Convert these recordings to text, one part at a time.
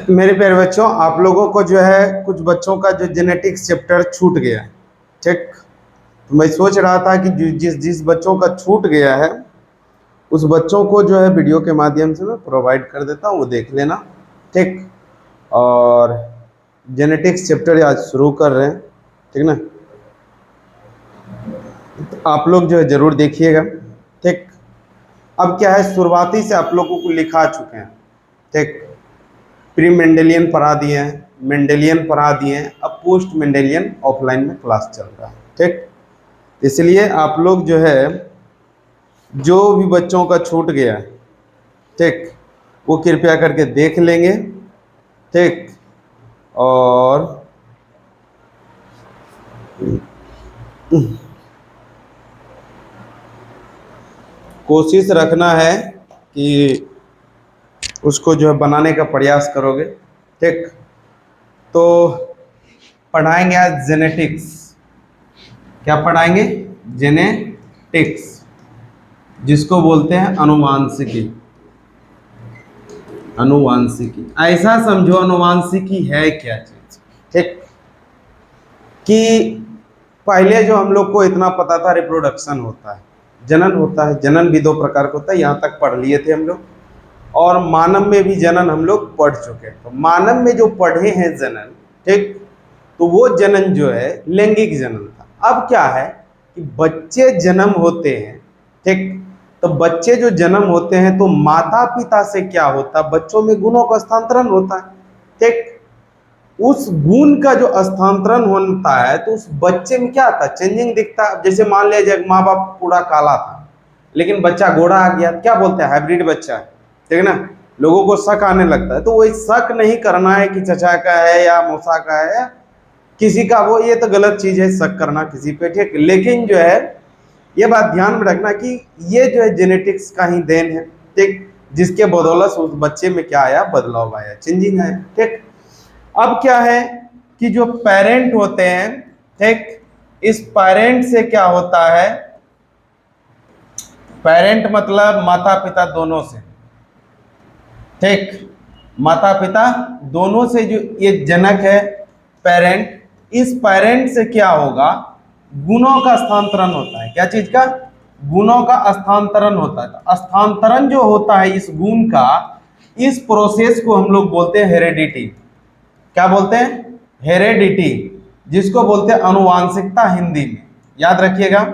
मेरे प्यारे बच्चों, आप लोगों को जो है कुछ बच्चों का जो जेनेटिक्स चैप्टर छूट गया है, ठीक। तो मैं सोच रहा था कि जिस जिस बच्चों का छूट गया है उस बच्चों को जो है वीडियो के माध्यम से मैं प्रोवाइड कर देता हूँ, वो देख लेना, ठीक। और जेनेटिक्स चैप्टर आज शुरू कर रहे हैं, ठीक ना। तो आप लोग जो है ज़रूर देखिएगा, ठीक। अब क्या है, शुरुआती से आप लोगों को लिखा चुके हैं, ठीक। प्री मेंडेलियन पढ़ा दिए हैं, मेंडेलियन पढ़ा दिए हैं, अब पोस्ट मेंडेलियन ऑफलाइन में क्लास चल रहा है, ठीक। इसलिए आप लोग जो है जो भी बच्चों का छूट गया, ठीक, वो कृपया करके देख लेंगे, ठीक। और कोशिश रखना है कि उसको जो है बनाने का प्रयास करोगे, ठीक। तो पढ़ाएंगे आज जेनेटिक्स। क्या पढ़ाएंगे? जेनेटिक्स, जिसको बोलते हैं अनुवांशिकी। अनुवांशिकी ऐसा समझो, अनुवांशिकी है क्या चीज, ठीक। कि पहले जो हम लोग को इतना पता था रिप्रोडक्शन होता है, जनन होता है, जनन भी दो प्रकार का होता है, यहाँ तक पढ़ लिए थे हम लोग। और मानव में भी जनन हम लोग पढ़ चुके हैं। तो मानव में जो पढ़े हैं जनन, ठीक, तो वो जनन जो है लैंगिक जनन था। अब क्या है कि बच्चे जन्म होते हैं, ठीक। तो बच्चे जो जन्म होते हैं तो माता पिता से क्या होता है, बच्चों में गुणों का स्थानांतरण होता है, ठीक। उस गुण का जो स्थानांतरण होता है तो उस बच्चे में क्या आता है, चेंजिंग दिखता है। जैसे मान लिया जाए माँ बाप पूरा काला था लेकिन बच्चा गोरा आ गया, क्या बोलते हैं, हाइब्रिड बच्चा है, ठीक है ना। लोगों को शक आने लगता है। तो वही शक नहीं करना है कि चचा का है या मौसा का है या किसी का, वो ये तो गलत चीज है शक करना किसी पे, ठीक। लेकिन जो है ये बात ध्यान में रखना कि ये जो है जेनेटिक्स का ही देन है, ठीक। जिसके बदौलत उस बच्चे में क्या आया, बदलाव आया, चेंजिंग आया, ठीक। अब क्या है कि जो पेरेंट होते हैं, ठीक, इस पेरेंट से क्या होता है, पेरेंट मतलब माता पिता दोनों से, ठीक। माता पिता दोनों से जो ये जनक है पेरेंट, इस पेरेंट से क्या होगा, गुणों का स्थानांतरण होता है। क्या चीज का? गुणों का स्थानांतरण होता है। तो स्थानांतरण जो होता है इस गुण का, इस प्रोसेस को हम लोग बोलते हैं हेरेडिटी। क्या बोलते हैं? हेरेडिटी, जिसको बोलते हैं अनुवांशिकता हिंदी में। याद रखिएगा,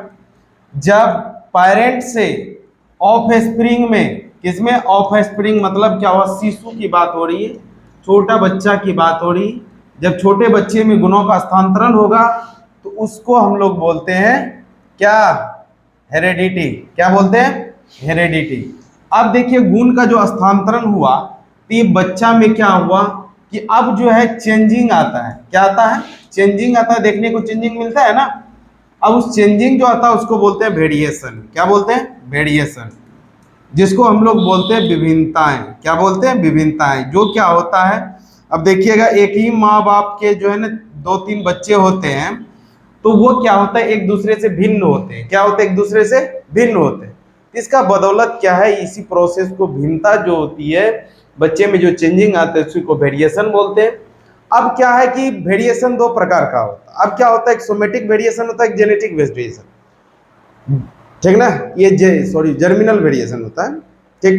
जब पेरेंट से ऑफ स्प्रिंग में, किसमें ऑफ स्प्रिंग मतलब क्या हुआ, शिशु की बात हो रही है, छोटा बच्चा की बात हो रही। जब छोटे बच्चे में गुणों का स्थानांतरण होगा तो उसको हम लोग बोलते हैं क्या, हेरेडिटी। क्या बोलते हैं? हेरेडिटी। अब देखिए गुण का जो स्थानांतरण हुआ तो ये बच्चा में क्या हुआ कि अब जो है चेंजिंग आता है। क्या आता है? चेंजिंग आता है, देखने को चेंजिंग मिलता है ना। अब उस चेंजिंग जो आता है उसको बोलते हैं वेरिएशन। क्या बोलते हैं? वेरिएशन, जिसको हम लोग बोलते हैं विभिन्नताएं। क्या बोलते हैं? विभिन्नताएं। जो क्या होता है, अब देखिएगा एक ही माँ बाप के जो है ना दो तीन बच्चे होते हैं तो वो क्या होता है, एक दूसरे से भिन्न होते हैं। क्या होते हैं? एक दूसरे से भिन्न होते हैं। इसका बदौलत क्या है, इसी प्रोसेस को, भिन्नता जो होती है बच्चे में जो चेंजिंग आते हैं उसी को वेरिएशन बोलते हैं। अब क्या है कि वेरिएशन दो प्रकार का होता है। अब क्या होता है, एक सोमेटिक वेरिएशन होता है, एक जेनेटिक वेरिएशन, ठीक ना। ये जर्मिनल वेरिएशन होता है, ठीक।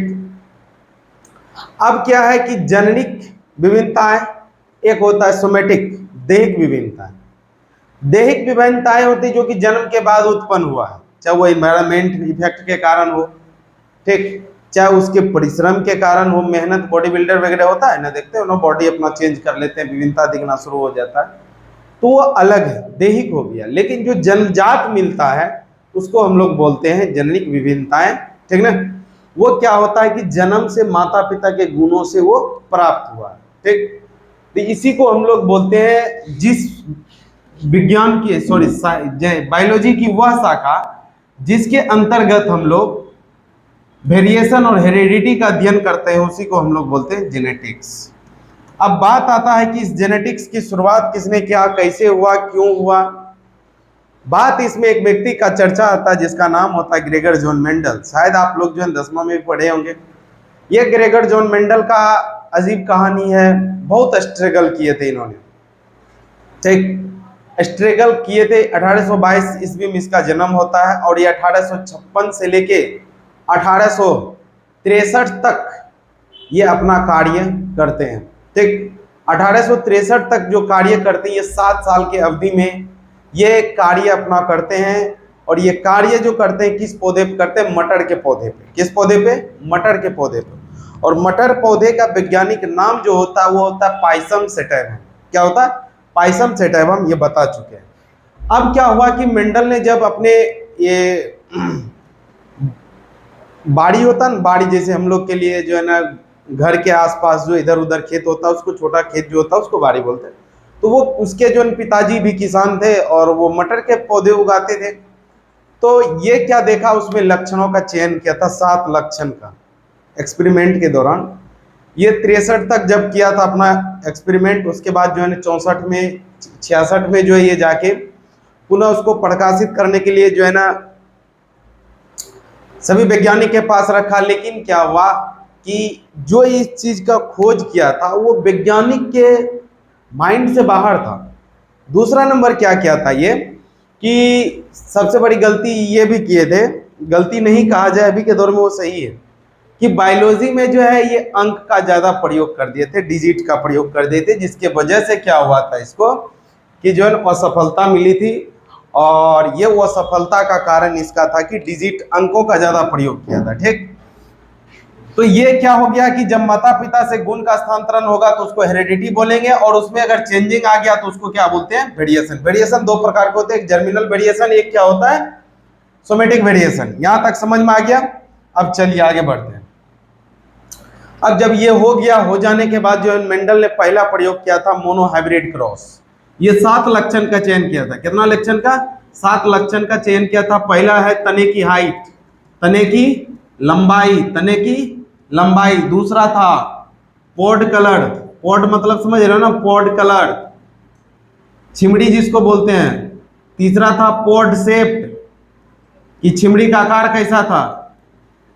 अब क्या है कि जननिक विभिन्नताएं, एक होता है सोमेटिक दैहिक विभिन्नताएं। दैहिक विभिन्नताएं होती जो कि जन्म के बाद उत्पन्न हुआ है, चाहे वो एनवायरमेंट इफेक्ट के कारण हो, ठीक, चाहे उसके परिश्रम के कारण हो, मेहनत, बॉडी बिल्डर वगैरह होता है ना, देखते हो ना, बॉडी अपना चेंज कर लेते हैं, विभिन्नता दिखना शुरू हो जाता है, तो वो अलग है, दैहिक हो गया। लेकिन जो जन्मजात मिलता है उसको हम लोग बोलते हैं जननिक विभिन्नताएं, ठीक ना। वो क्या होता है कि जन्म से माता पिता के गुणों से वो प्राप्त हुआ, ठीक। तो इसी को हम लोग बोलते हैं, जिस विज्ञान की बायोलॉजी की वह शाखा जिसके अंतर्गत हम लोग वेरिएशन और हेरिडिटी का अध्ययन करते हैं, उसी को हम लोग बोलते हैं जेनेटिक्स। अब बात आता है कि इस जेनेटिक्स की शुरुआत किसने किया, कैसे हुआ, क्यों हुआ। बात इसमें एक व्यक्ति का चर्चा आता है जिसका नाम होता है ग्रेगर जॉन मेंडल। शायद आप लोग जो है 10वां में भी पढ़े होंगे। ये ग्रेगर जॉन मेंडल का अजीब कहानी है। बहुत स्ट्रगल किए थे इन्होंने, ठीक, स्ट्रगल किए थे। 1822 ईस्वी में इसका जन्म होता है और ये 1856 से लेके 1863 तक ये अपना कार्य करते हैं। ठीक, 1863 तक जो कार्य करते हैं, ये 7 साल के अवधि में ये कार्य अपना करते हैं। और ये कार्य जो करते हैं किस पौधे पे करते हैं? मटर के पौधे पे। किस पौधे पे? मटर के पौधे पे। और मटर पौधे का वैज्ञानिक नाम जो होता है वो होता है पाइसम सैटिवम। क्या होता है? पाइसम सैटिवम, ये बता चुके हैं। अब क्या हुआ कि मेंडल ने जब अपने ये बाड़ी होता है ना, बाड़ी जैसे हम लोग के लिए जो है ना घर के आसपास जो इधर उधर खेत होता है उसको, छोटा खेत जो होता है उसको बाड़ी बोलते हैं। तो वो उसके जो पिताजी भी किसान थे और वो मटर के पौधे उगाते थे। तो ये क्या देखा, उसमें लक्षणों का चयन किया था, 7 लक्षण का एक्सपेरिमेंट के दौरान। ये 63 तक जब किया था अपना एक्सपेरिमेंट, उसके बाद जो है 64 में 66 में जो है ये जाके पुनः उसको प्रकाशित करने के लिए जो है ना सभी वैज्ञानिक के पास रखा। लेकिन क्या हुआ कि जो इस चीज का खोज किया था वो वैज्ञानिक के माइंड से बाहर था। दूसरा नंबर क्या किया था ये कि सबसे बड़ी गलती ये भी किए थे, गलती नहीं कहा जाए अभी के दौर में, वो सही है, कि बायोलॉजी में जो है ये अंक का ज्यादा प्रयोग कर दिए थे, डिजिट का प्रयोग कर दिए थे, जिसके वजह से क्या हुआ था इसको कि जो है असफलता मिली थी। और ये वो असफलता का कारण इसका था कि डिजिट अंकों का ज्यादा प्रयोग किया था। ठीक, तो ये क्या हो गया कि जब माता पिता से गुण का स्थानांतरण होगा तो उसको हेरेडिटी बोलेंगे, और उसमें अगर चेंजिंग आ गया तो उसको क्या बोलते हैं? वेरिएशन। वेरिएशन 2 प्रकार के होते हैं, एक जर्मिनल वेरिएशन, एक क्या होता है? Somatic variation. यहां तक समझ में आ गया? अब चलिए आगे बढ़ते हैं। अब जब ये हो गया, हो जाने के बाद जो है मेंडल ने पहला प्रयोग किया था मोनोहाइब्रिड क्रॉस। ये 7 लक्षण का चयन किया था। कितना लक्षण का? 7 लक्षण का चयन किया था। पहला है तने की हाइट, तने की लंबाई, तने की लंबाई। दूसरा था पॉड कलर, पॉड मतलब समझ रहे हो ना, पॉड कलर, छिमड़ी जिसको बोलते हैं। तीसरा था पॉड शेप्ड, कि छिमड़ी का आकार कैसा था।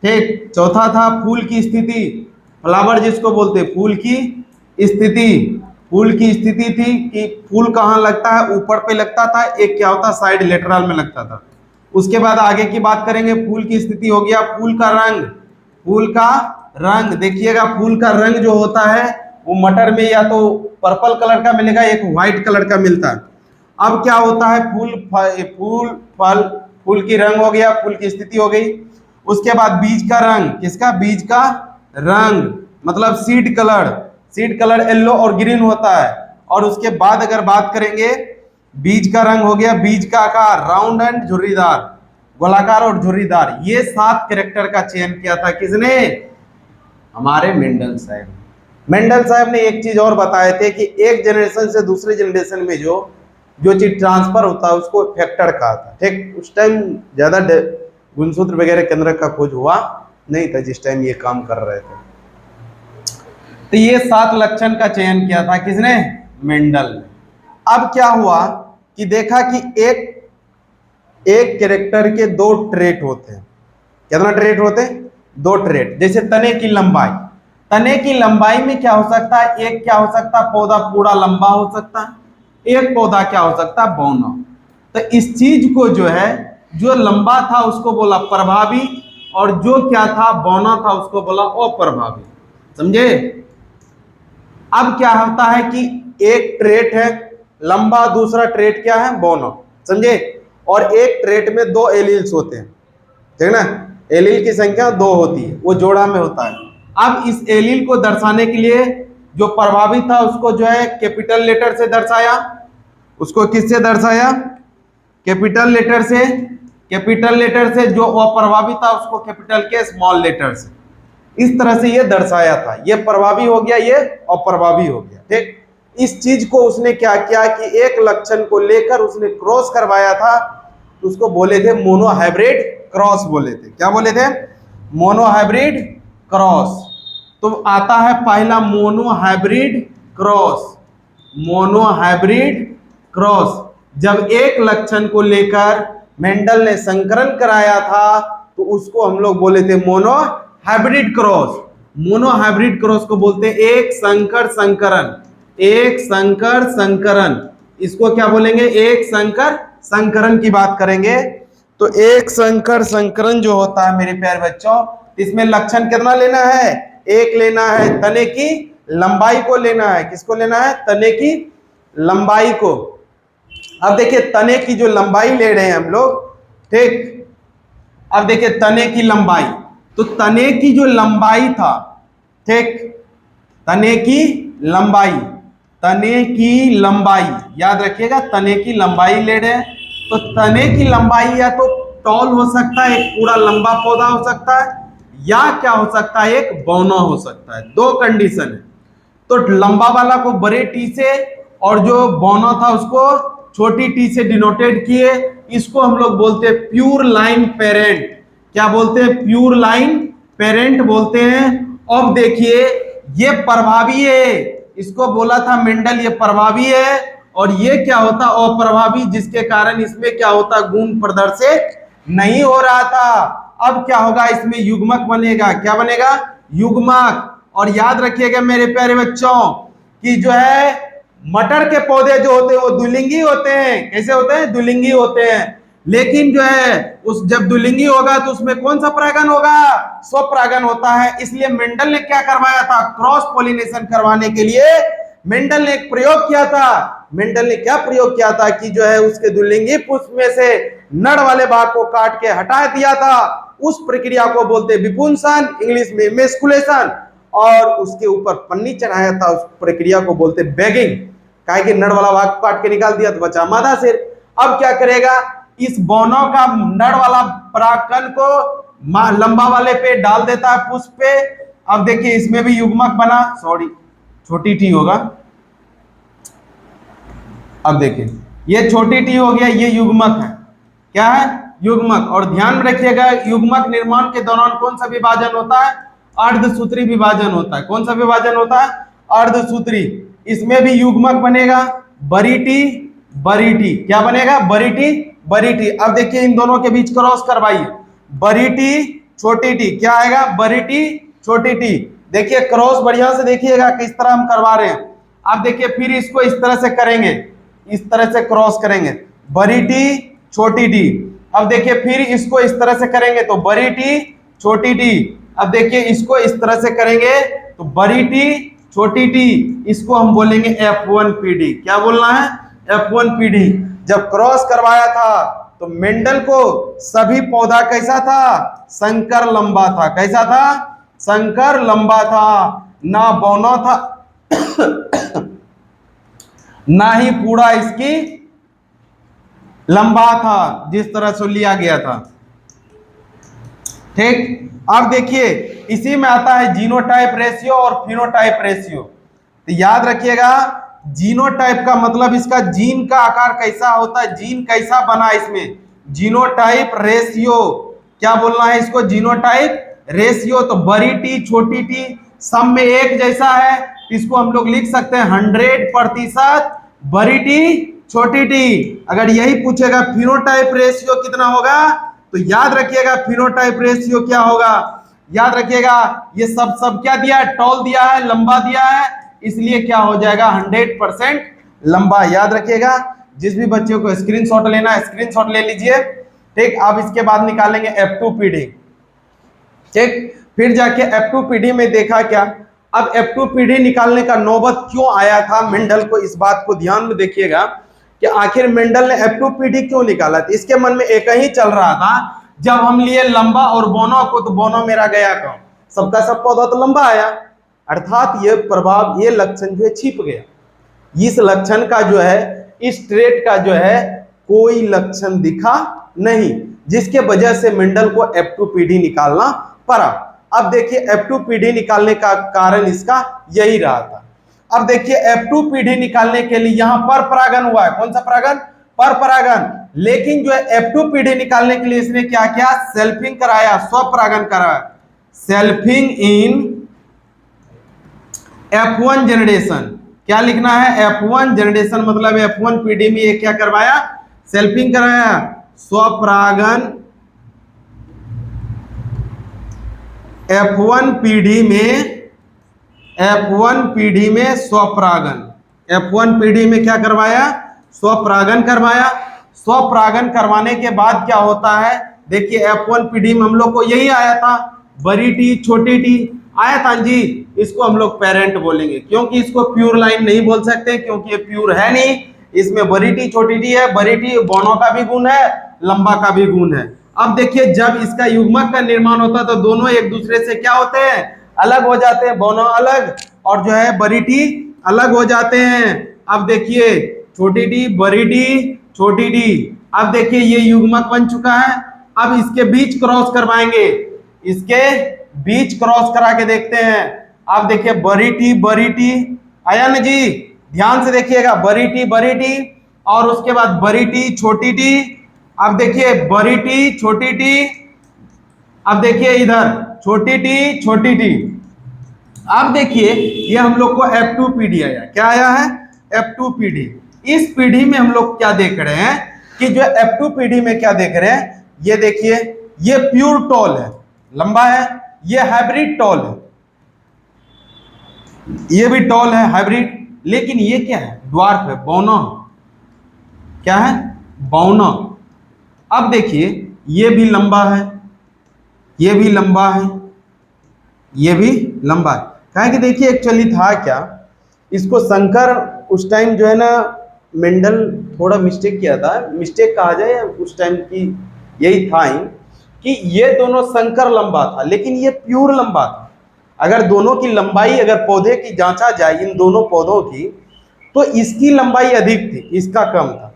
ठीक, चौथा था फूल की स्थिति, फ्लावर जिसको बोलते हैं, फूल की स्थिति। फूल की स्थिति थी कि फूल कहाँ लगता है? ऊपर पे लगता था, एक क्या होता साइड लेटरल में लगता था। उसके बाद आगे की बात करेंगे, फूल की स्थिति हो गया। फूल का रंग, फूल का रंग देखिएगा, फूल का रंग जो होता है वो मटर में या तो पर्पल कलर का मिलेगा, एक व्हाइट कलर का मिलता है। अब क्या होता है? फूल फल, फूल की रंग हो गया, फूल की स्थिति हो गई। उसके बाद बीज का रंग, किसका? बीज का रंग मतलब seed colour. Seed colour yellow और ग्रीन होता है। और उसके बाद अगर बात करेंगे, बीज का रंग हो गया, बीज का आकार राउंड एंड झुर्रीदार, गोलाकार और झुर्रीदार। ये 7 कैरेक्टर का चयन किया था किसने? हमारे मेंडल साहब। मेंडल साहब ने एक चीज और बताए थे कि एक जनरेशन से दूसरे जनरेशन में जो चीज ट्रांसफर होता है उसको फैक्टर कहा था। ठीक, उस टाइम ज्यादा गुणसूत्र वगैरह केंद्र का खोज हुआ नहीं था जिस टाइम ये काम कर रहे थे। तो ये 7 लक्षण का चयन किया था किसने? मेंडल ने। अब क्या हुआ कि देखा कि एक कैरेक्टर के 2 ट्रेट होते हैं। कितना ट्रेट होते हैं? 2 ट्रेट। जैसे तने की लंबाई, तने की लंबाई में क्या हो सकता है? एक क्या हो सकता है? पौधा पूरा लंबा हो सकता है, एक पौधा क्या हो सकता है? बौना। तो इस चीज को जो है, जो लंबा था उसको बोला प्रभावी, और जो क्या था बौना था उसको बोला अप्रभावी। समझे? अब क्या होता है कि एक ट्रेट है लंबा, दूसरा ट्रेट क्या है? बौना। समझे? और एक ट्रेट में 2 एलील्स होते हैं, ठीक ना? एलील की संख्या 2 होती है, वो जोड़ा में होता है। अब इस एलील को दर्शाने के लिए जो प्रभावी था उसको जो है कैपिटल लेटर से दर्शाया। उसको किससे दर्शाया? कैपिटल लेटर से। कैपिटल लेटर से। जो अप्रभावी था उसको कैपिटल के स्मॉल लेटर से। इस तरह से ये दर्शाया था। ये प्रभावी हो गया, ये अप्रभावी हो गया। ठीक, इस चीज को उसने क्या किया कि एक लक्षण को लेकर उसने क्रॉस करवाया था, उसको बोले थे मोनोहाइब्रिड क्रॉस बोले थे। क्या बोले थे? Monohybrid cross. तो आता है पहला मोनोहाइब्रिड क्रॉस। मोनोहाइब्रिड क्रॉस जब एक लक्षण को लेकर मेंडल ने संकरण कराया था तो उसको हम लोग बोले थे mono hybrid cross. Mono hybrid cross को बोलते हैं एक संकर संकरण, एक संकर संकरण। इसको क्या बोलेंगे? एक संकर संकरण की बात करेंगे। तो एक संकर संकरण जो होता है मेरे प्यारे बच्चों, इसमें लक्षण कितना लेना है? एक लेना है, तने की लंबाई को लेना है। किसको लेना है? तने की लंबाई को। अब देखिए तने की जो लंबाई ले रहे हैं हम लोग, ठीक। अब देखिए तने की लंबाई, तो तने की जो लंबाई था, ठीक, तने की लंबाई, तने की लंबाई याद रखिएगा, तने की लंबाई ले रहे हैं। तो तने की लंबाई या तो टॉल हो सकता है, एक पूरा लंबा पौधा हो सकता है, या क्या हो सकता है? एक बौना हो सकता है। दो कंडीशन है। तो लंबा वाला को बड़े टी से और जो बौना था उसको छोटी टी से डिनोटेड किए। इसको हम लोग बोलते हैं प्यूर लाइन पेरेंट। क्या बोलते हैं? प्यूर लाइन पेरेंट बोलते हैं। अब देखिए ये प्रभावी है, इसको बोला था मेंडल ये प्रभावी है, और ये क्या होता? अप्रभावी, जिसके कारण इसमें क्या होता? गुण प्रदर्शित नहीं हो रहा था। अब क्या होगा? इसमें युग्मक बनेगा। क्या बनेगा? युग्मक। और याद रखिएगा मेरे प्यारे बच्चों कि जो है मटर के पौधे जो होते हैं वो द्विलिंगी होते हैं। कैसे होते हैं? द्विलिंगी होते हैं। लेकिन जो है उस जब द्विलिंगी होगा तो उसमें कौन सा परागन होगा? स्वपरागन होता है। इसलिए मेंडल ने क्या करवाया था? क्रॉस पॉलिनेशन करवाने के लिए मेंडल ने एक प्रयोग किया था। मेंडल ने क्या प्रयोग किया था कि जो है उसके द्विलिंगी पुष्प में से नर वाले भाग को काट के हटा दिया था। उस प्रक्रिया को बोलते हैं विपुंसन, इंग्लिश में मेस्कुलेशन, और उसके ऊपर पन्नी चढ़ाया था। उस प्रक्रिया को बोलते हैं बैगिंग। काहे कि नर वाला भाग काट के निकाल दिया तो बचा मादा सिर। अब क्या करेगा? इस बौनों का नर वाला परागकण को लंबा वाले पे डाल देता है, पुष्प पे। अब देखिए इसमें भी युग्मक बना, सॉरी छोटी टी होगा। अब देखिए ये छोटी टी हो गया, ये युग्मक है। क्या है? युग्मक। और ध्यान में रखिएगा युग्मक निर्माण के दौरान कौन सा विभाजन होता है? अर्धसूत्री विभाजन होता है। कौन सा विभाजन होता है? अर्धसूत्री। इसमें भी युग्मक बनेगा, बड़ी टी बड़ी टी। क्या बनेगा? बड़ी टी बड़ी टी। अब देखिए इन दोनों के बीच क्रॉस करवाइए, बड़ी टी छोटी टी। क्या आएगा? बड़ी टी छोटी टी। देखिए क्रॉस बढ़िया से देखिएगा किस तरह हम करवा रहे हैं। अब देखिए फिर इसको इस तरह से करेंगे, इस तरह से क्रॉस करेंगे, बड़ी टी छोटी टी। अब देखिए फिर इसको इस तरह से करेंगे तो बड़ी टी छोटी टी। अब देखिए इसको इस तरह से करेंगे तो बड़ी टी छोटी टी। इसको हम बोलेंगे F1PD। क्या बोलना है? F1PD। जब क्रॉस करवाया था तो मेंडल को सभी पौधा कैसा था? संकर लंबा था। कैसा था? संकर लंबा था। ना बौना था ना ही पूरा इसकी लंबा था, जिस तरह से लिया गया था। ठीक। अब देखिए इसी में आता है जीनोटाइप रेशियो और फिनोटाइप रेशियो। तो याद रखिएगा जीनोटाइप का मतलब इसका जीन का आकार कैसा होता है, जीन कैसा बना इसमें। जीनोटाइप रेशियो क्या बोलना है इसको? Genotype ratio. तो बड़ी टी छोटी टी सब में एक जैसा है, इसको हम लोग लिख सकते हैं 100% बड़ी टी छोटी टी। अगर यही पूछेगा फिनोटाइप रेशियो कितना होगा, तो याद रखिएगा फिनोटाइप रेशियो क्या होगा। याद रखिएगा ये सब क्या दिया है? टॉल दिया है, लंबा दिया है, इसलिए क्या हो जाएगा? 100% लंबा। याद रखिएगा। जिस भी बच्चे को स्क्रीनशॉट लेना है स्क्रीनशॉट ले लीजिए। ठीक। अब इसके बाद निकालेंगे F2PD। ठीक। फिर जाके F2PD में देखा क्या? अब F2PD निकालने का नौबत क्यों आया था मेंडल को, इस बात को ध्यान में देखिएगा कि आखिर मेंडल ने F2PD क्यों निकाला था। इसके मन में एक ही चल रहा था, जब हम लिए लंबा और बोनो को तो बोनो मेरा गया कौन? सबका सब पौधा तो लंबा आया, अर्थात ये प्रभाव, ये लक्षण जो है छिप गया। इस लक्षण का जो है, इस ट्रेट का जो है कोई लक्षण दिखा नहीं, जिसके वजह से मेंडल को F2PD निकालना पड़ा। अब देखिए F2PD निकालने का कारण इसका यही रहा था। अब देखिए F2PD निकालने के लिए यहां पर परागन हुआ है। कौन सा परागन? पर परागन। लेकिन जो है F2PD निकालने के लिए इसने क्या किया? सेल्फिंग कराया, स्वपरागन कराया। सेल्फिंग इन F1 जनरेशन। क्या लिखना है, F1 जनरेशन मतलब F1 पीढ़ी में ये क्या करवाया, सेल्फिंग कराया, स्वपरागन F1 पीढ़ी में, F1 पीढ़ी में स्वपरागन, F1 पीढ़ी में क्या करवाया, स्वपरागन करवाया। स्वपरागन करवाने के बाद क्या होता है, देखिए F1 पीढ़ी में हम लोग को यही आया था, बड़ी टी छोटी टी आया था जी, इसको हम लोग पेरेंट बोलेंगे, क्योंकि इसको प्योर लाइन नहीं बोल सकते क्योंकि ये प्योर है नहीं, इसमें बड़ी टी छोटी टी है, बड़ी टी बोनो का भी गुण है, लंबा का भी गुण है। अब देखिए जब इसका युग्मक का निर्माण होता है तो दोनों एक दूसरे से क्या होते हैं, अलग हो जाते हैं, बोनो अलग और जो है बड़ी टी अलग हो जाते हैं। अब देखिए छोटी टी बड़ी टी छोटी टी, अब देखिए ये युग्मक बन चुका है। अब इसके बीच क्रॉस करवाएंगे, इसके बीच क्रॉस करा के देखते हैं। अब देखिए बड़ी टी आया ना जी, ध्यान से देखिएगा, बड़ी टी और उसके बाद बड़ी टी छोटी टी। अब देखिए बड़ी टी छोटी टी, अब देखिए इधर छोटी टी। अब देखिए ये हम लोग को F2 पीढ़ी आया, क्या आया है, F2 पीढ़ी। इस पीढ़ी में हम लोग क्या देख रहे हैं कि जो F2 पीढ़ी में क्या देख रहे हैं, ये देखिए ये प्योर टॉल है, लंबा है, ये हाइब्रिड टॉल है, ये भी टॉल है हाइब्रिड, लेकिन ये क्या है, ड्वार्फ है, बौना, क्या है, बौना। अब देखिए ये भी लंबा है, ये भी लंबा है, ये भी लंबा है। कहा कि देखिए एक्चुअली था क्या, इसको शंकर उस टाइम जो है ना, मेंडल थोड़ा मिस्टेक किया था, मिस्टेक कहा जाए या उस टाइम की यही था ही, कि ये दोनों शंकर लंबा था लेकिन ये प्योर लंबा था। अगर दोनों की लंबाई अगर पौधे की जांचा जाए, इन दोनों पौधों की, तो इसकी लंबाई अधिक थी, इसका कम था,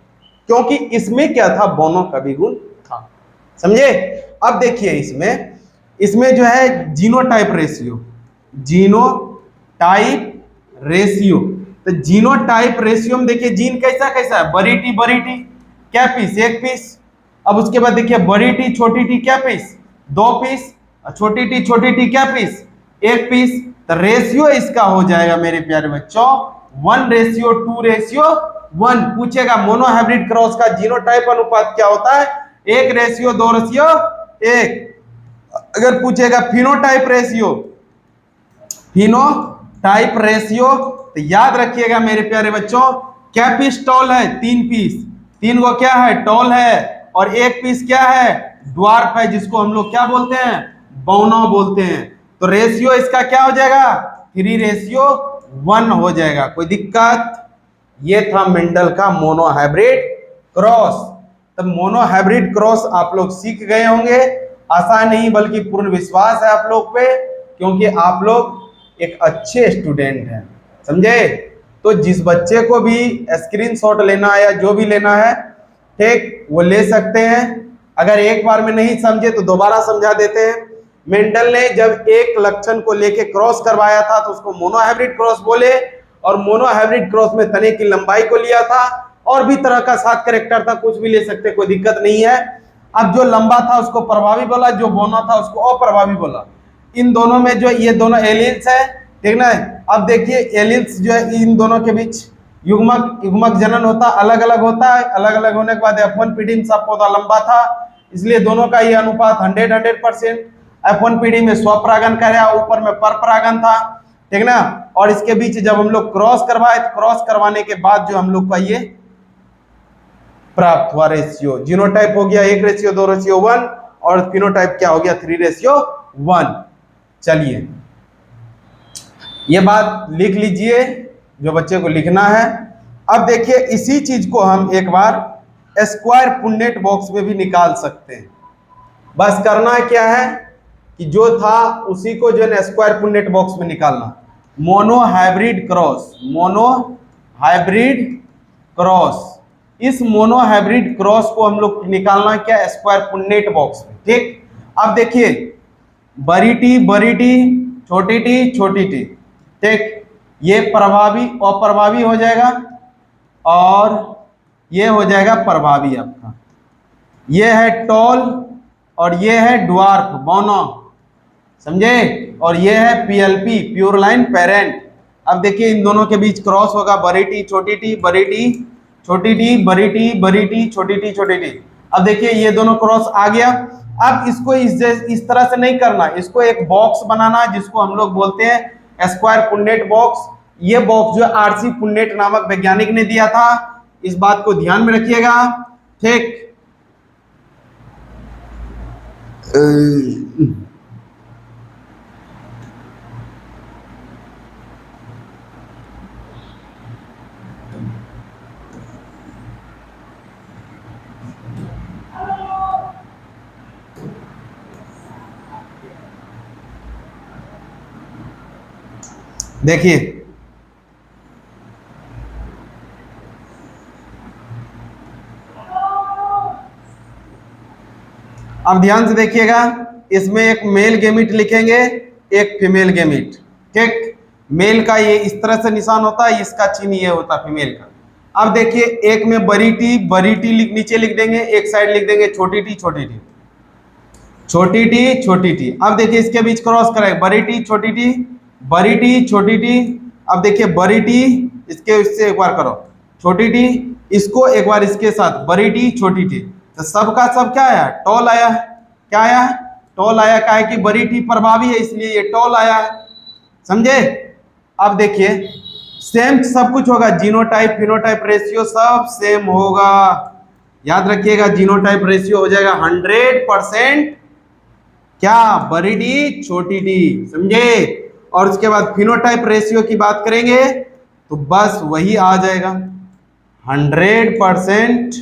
क्योंकि इसमें क्या था, बोनो का भी गुण था, समझे। अब देखिए इसमें जो है जीनोटाइप रेशियो, जीनोटाइप रेशियो, तो जीनोटाइप रेशियो में देखिए जीन कैसा कैसा है, बड़ी टी क्या पीस, एक पीस। अब उसके बाद देखिए बड़ी टी छोटी टी क्या पीस, दो पीस, और छोटी टी क्या पीस, एक पीस। तो रेशियो इसका हो जाएगा मेरे प्यारे बच्चों 1:2:1। पूछेगा मोनोहाइब्रिड क्रॉस का जीनोटाइप अनुपात क्या होता है, 1:2:1। अगर पूछेगा फिनोटाइप रेशियो, तो याद रखिएगा मेरे प्यारे बच्चों, क्या पीस टॉल है, 3 पीस, 3 को क्या है, टॉल है, और एक पीस क्या है, ड्वार्फ है, जिसको हम लोग क्या बोलते हैं, बौना बोलते हैं। तो रेशियो इसका क्या हो जाएगा, 3:1 हो जाएगा। कोई दिक्कत, ये था मेंडल का मोनोहाइब्रिड क्रॉस। तब मोनोहाइब्रिड क्रॉस आप लोग सीख गए होंगे, आशा नहीं बल्कि पूर्ण विश्वास है आप लोग पे, क्योंकि आप लोग एक अच्छे स्टूडेंट हैं, समझे। तो जिस बच्चे को भी स्क्रीनशॉट लेना है या जो भी लेना है, ठीक, वो ले सकते हैं। अगर एक बार में नहीं समझे तो दोबारा समझा देते हैं। मेंडल ने जब एक लक्षण को लेके क्रॉस करवाया था तो उसको मोनोहाइब्रिड क्रॉस बोले, और मोनोहाइब्रिड क्रॉस में तने की लंबाई को लिया था, और भी तरह का 7 कैरेक्टर था, कुछ भी ले सकते, कोई दिक्कत नहीं है। अब जो लंबा था उसको प्रभावी बोला, जो बोना था उसको अप्रभावी बोला। इन दोनों में जो ये दोनों एलियंस है, देखना है। अब देखिए एलियंस जो है, इन दोनों के बीच युग्मक जनन होता, अलग अलग होता है। अलग अलग होने के बाद F1 पीढ़ी में सब पौधा लंबा था, इसलिए दोनों का ये अनुपात 100%। F1 पीढ़ी में स्वपरागन कराया, ऊपर में परपरागन था, ठीक ना। और इसके बीच जब हम लोग क्रॉस करवाए, क्रॉस करवाने के बाद जो हम लोग का ये प्राप्त हुआ रेशियो, जीनोटाइप हो गया 1:2:1, और फिनोटाइप क्या हो गया 3:1। चलिए ये बात लिख लीजिए जो बच्चे को लिखना है। अब देखिए इसी चीज को हम एक बार स्क्वायर पुन्नेट बॉक्स में भी निकाल सकते हैं। बस करना क्या है कि जो था उसी को जो है स्क्वायर पुन्नेट बॉक्स में निकालना। मोनोहाइब्रिड क्रॉस, इस मोनोहाइब्रिड क्रॉस को हम लोग निकालना क्या, स्क्वायर पुन्नेट बॉक्स में, ठीक। अब देखिए बड़ी टी छोटी टी, ठीक, ये प्रभावी अप्रभावी हो जाएगा, और ये हो जाएगा प्रभावी आपका। ये है टॉल और ये है ड्वार्फ बौना, समझे, और ये है PLP प्योर लाइन पेरेंट। अब देखिए इन दोनों के बीच क्रॉस होगा, बड़ी टी छोटी टी, बड़ी टी छोटी टी, बड़ी टी बड़ी टी छोटी टी छोटी टी। अब देखिए ये दोनों क्रॉस आ गया। अब इसको इस तरह से नहीं करना, इसको एक बॉक्स बनाना जिसको हम लोग बोलते हैं स्क्वायर पुन्नेट बॉक्स। ये बॉक्स जो आरसी पुन्नेट नामक वैज्ञानिक ने दिया था, इस बात को ध्यान में रखिएगा। ठीक, देखिए अब ध्यान से देखिएगा, इसमें एक मेल गेमिट लिखेंगे, एक फीमेल गेमिट। ठीक, मेल का ये इस तरह से निशान होता है, इसका चिन्ह ये होता है फीमेल का। अब देखिए एक में बड़ी टी नीचे लिख देंगे, एक साइड लिख देंगे छोटी टी छोटी टी छोटी टी छोटी टी। अब देखिए इसके बीच क्रॉस करें, बड़ी टी छोटी टी बड़ी टी छोटी टी। अब देखिए बड़ी टी इसके इससे एक बार करो छोटी टी, इसको एक बार इसके साथ बड़ी टी छोटी टी, तो सबका सब क्या आया, टॉल आया है। क्या आया है, टॉल आया। क्या है कि बड़ी टी प्रभावी है इसलिए ये टॉल आया है, समझे। अब देखिए सेम सब कुछ होगा, जीनोटाइप फिनोटाइप रेशियो सब सेम होगा। याद रखिएगा जीनोटाइप रेशियो हो जाएगा 100% क्या, बड़ी डी छोटी डी, समझे। और उसके बाद फिनोटाइप रेशियो की बात करेंगे तो बस वही आ जाएगा 100%।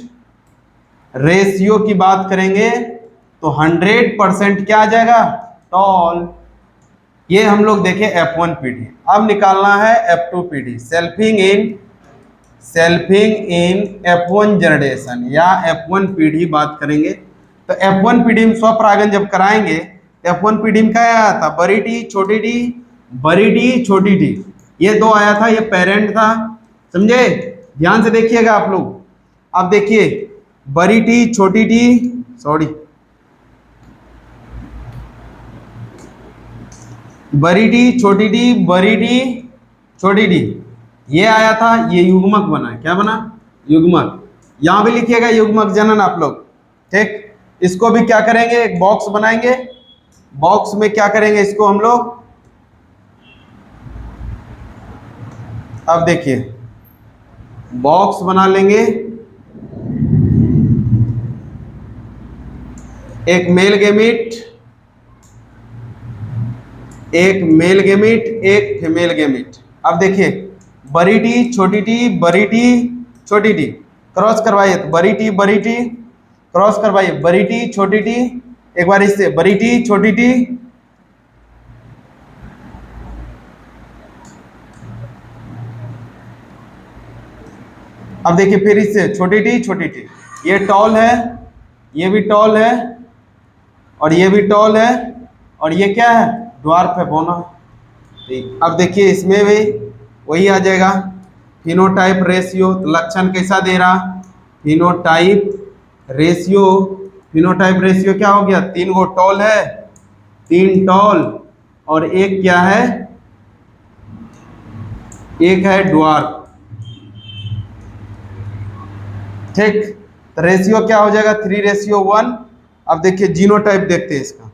रेशियो की बात करेंगे तो 100% क्या आ जाएगा, टॉल। ये हम लोग देखें F1 पीडी। अब निकालना है F2 पीडी, सेल्फिंग इन F1 जनरेशन या F1 पीडी बात करेंगे। तो F1 पीडी में स्वपरागन जब कराएंगे तो F1 पीडी में क्या आया था, बड़ी टी छोटी टी बड़ी टी छोटी टी, ये दो आया था, ये पेरेंट था, समझे। ध्यान से देखिएगा आप लोग। अब देखिए बड़ी टी छोटी टी, सॉरी बड़ी टी छोटी टी बड़ी टी छोटी टी, ये आया था, ये युग्मक बना। क्या बना, युग्मक। यहां भी लिखिएगा युग्मक जनन आप लोग। ठीक, इसको भी क्या करेंगे, एक बॉक्स बनाएंगे। बॉक्स में क्या करेंगे, इसको हम लोग अब देखिए बॉक्स बना लेंगे। एक मेल गेमिट, एक मेल गेमिट, एक फीमेल गेमिट। अब देखिए बड़ी टी छोटी टी बड़ी टी छोटी टी, क्रॉस करवाइए तो बड़ी टी क्रॉस करवाइए, बड़ी टी छोटी टी, एक बार इससे बड़ी टी छोटी टी, अब देखिए फिर इससे छोटी टी। ये टॉल है, ये भी टॉल है, और ये भी टॉल है, और ये क्या है, ड्वार्फ है, बोना। ठीक, अब देखिए इसमें भी वही आ जाएगा फिनोटाइप रेशियो। तो लक्षण कैसा दे रहा, फिनोटाइप रेशियो क्या हो गया, 3 गो टॉल है, 3 टॉल, और एक क्या है, एक है ड्वार्फ। ठीक, तो रेशियो क्या हो जाएगा, 3:1। अब देखिए जीनोटाइप देखते हैं इसका,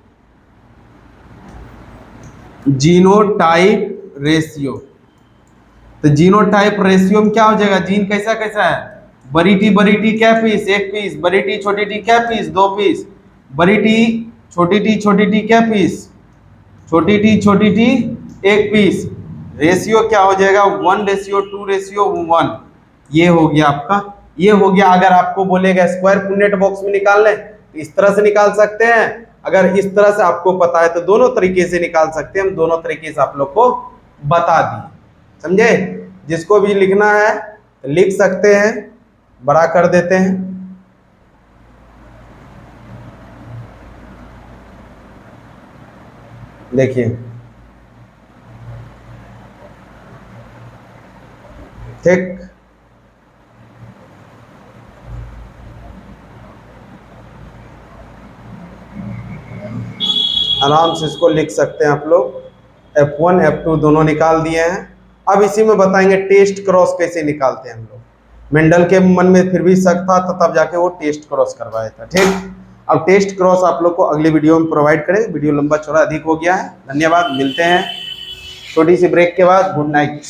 जीनोटाइप रेशियो। तो जीनोटाइप रेशियो में क्या हो जाएगा, जीन कैसा कैसा है, बड़ी टी क्या पीस, 1 पीस, बड़ी टी छोटी टी क्या पीस, 2 पीस, बड़ी टी छोटी टी क्या पीस, छोटी टी 1 पीस। रेशियो क्या हो जाएगा, 1:2:1। ये हो गया आपका, ये हो गया। अगर आपको बोलेगा स्क्वायर पुन्नेट बॉक्स में निकाल लें तो इस तरह से निकाल सकते हैं। अगर इस तरह से आपको पता है तो दोनों तरीके से निकाल सकते हैं। हम दोनों तरीके से आप लोग को बता दिए, समझे। जिसको भी लिखना है तो लिख सकते हैं, बड़ा कर देते हैं। देखिए ठीक, आराम से इसको लिख सकते हैं आप लोग। F1 F2 दोनों निकाल दिए हैं। अब इसी में बताएंगे टेस्ट क्रॉस कैसे निकालते हैं हम लोग। मेंडल के मन में फिर भी शक था, तो तब जाके वो टेस्ट क्रॉस करवाया था। ठीक, अब टेस्ट क्रॉस आप लोग को अगली वीडियो में प्रोवाइड करें। वीडियो लंबा चौड़ा अधिक हो गया है। धन्यवाद, मिलते हैं छोटी सी ब्रेक के बाद। Good night.